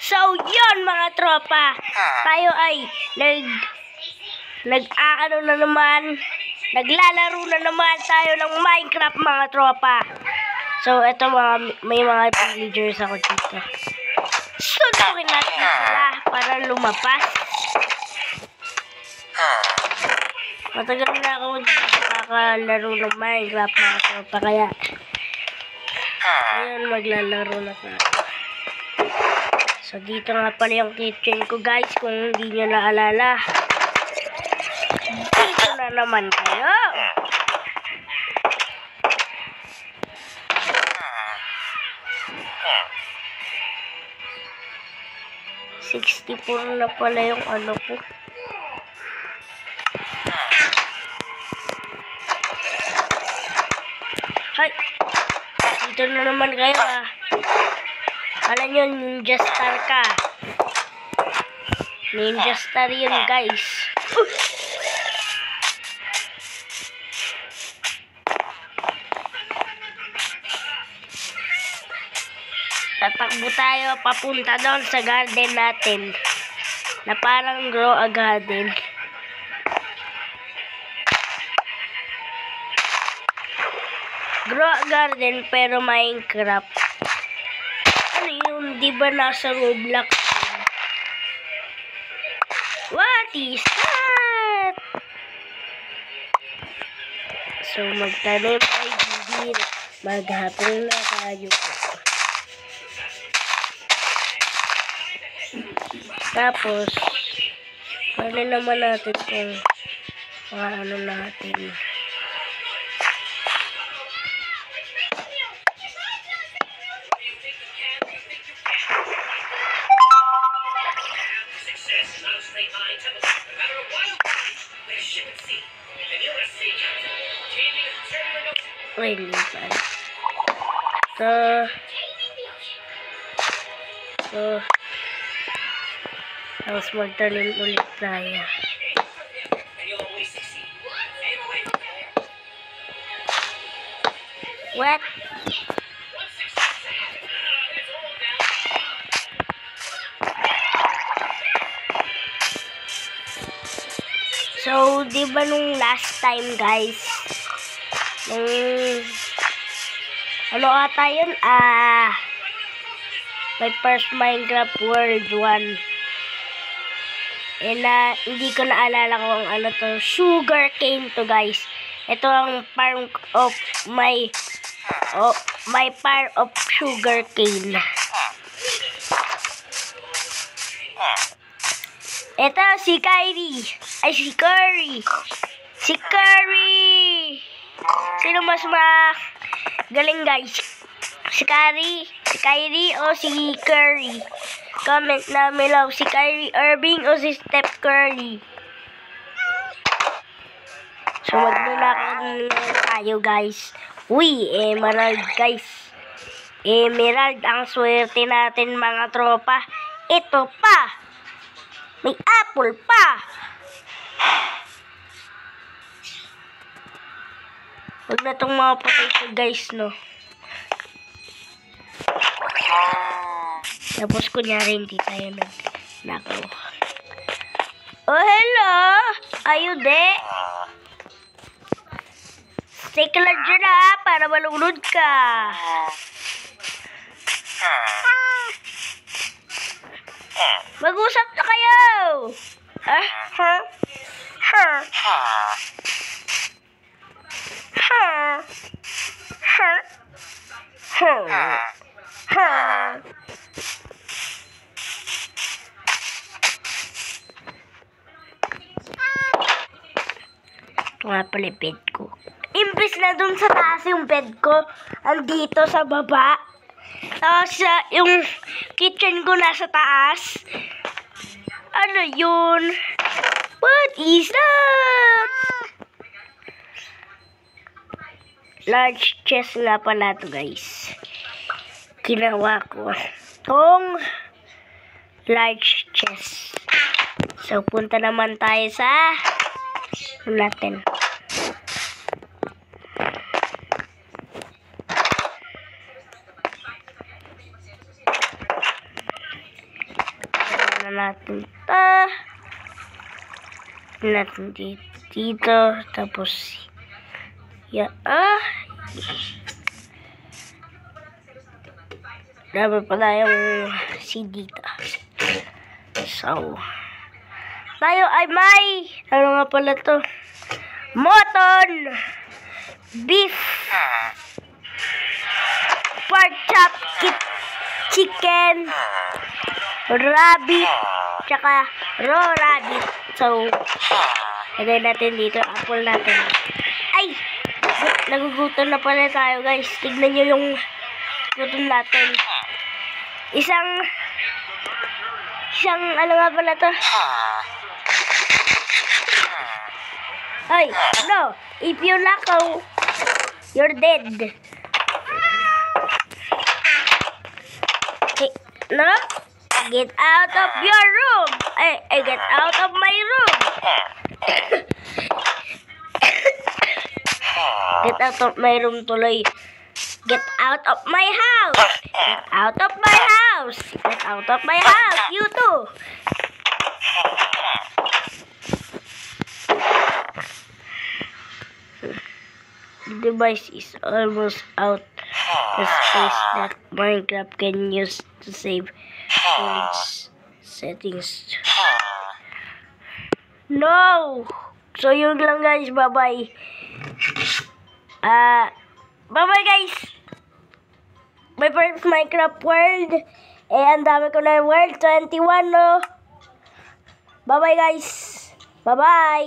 So, yon mga tropa. Tayo ay naglalaro na naman tayo ng Minecraft mga tropa. So, eto may mga villagers ako dito. Suntukin natin sila para lumapas. Matagal na ako nakakalaro ng Minecraft mga tropa. Kaya, ngayon maglalaro na tayo. So, dito nga pala yung kitchen ko guys, kung hindi nyo naalala. Dito na naman kayo. $64 na pala yung ano ko. Hay! Dito na naman kayo ah. Alam nyo, Ninja Star ka. Ninja Star yun, guys. Tatakbo tayo papunta doon sa garden natin. Na parang grow a garden. Grow a garden pero Minecraft. Ano yun? Di ba nasa Roblox? What is that? So, magtanim ay bibir. Maghapon na tayo. Tapos, paano naman natin kung mga ano natin. Wait, lipat. Tapos magtanim ulit tayo. What? So, di ba nung last time guys, ano ata yun? My first Minecraft World 1. Hindi ko naalala kung ano to. Sugar cane to guys. Ito ang farm of my farm of sugar cane. Ito si Kyrie. Ay si Curry. Si Curry. Sino mas galing guys? Si Kyrie o si Curry? Comment namin lang si Kyrie Irving o si Steph Curry. So magnanakaw tayo guys. Uy, emerald guys. Emerald ang swerte natin mga tropa. Ito pa. May apple pa. Huwag na itong mga potato guys, no? Tapos kunyari hindi tayo nagnakaw. Oh, hello! Are you there? Stay ka lang dyan ha, para malunod ka. Mag-usap na kayo! Ito nga pala yung bed ko. Imbis na dun sa taas yung bed ko, andito sa baba. Tapos yung kitchen ko nasa taas. Ano yun? What is that? Large chest nga pala to guys. Ginawa ko tong large chest. So punta naman tayo sa natin. natin ito. Natin dito. Tapos, yan. Dami pala yung CD dito. So, tayo ay may, ano nga pala to? Mutton, beef, pork chop, chicken, rabbit, tsaka raw rabbit. So, lagay natin dito, apple natin. Ay! Nagugutom na pala tayo, guys. Tignan nyo yung gutom natin. Isang, ano nga pala to? Ay, no. If you lakaw, you're dead. Okay, no? Get out of your room. I get out of my room. Get out of my room tuloy. Get out of my house. Get out of my house. Get out of my house. You too. The device is almost out the space that Minecraft can use to save its settings. No! So yun lang guys, bye-bye. Bye-bye guys! My first Minecraft world. Ang dami ko na world, 21 no? Bye-bye guys! Bye-bye!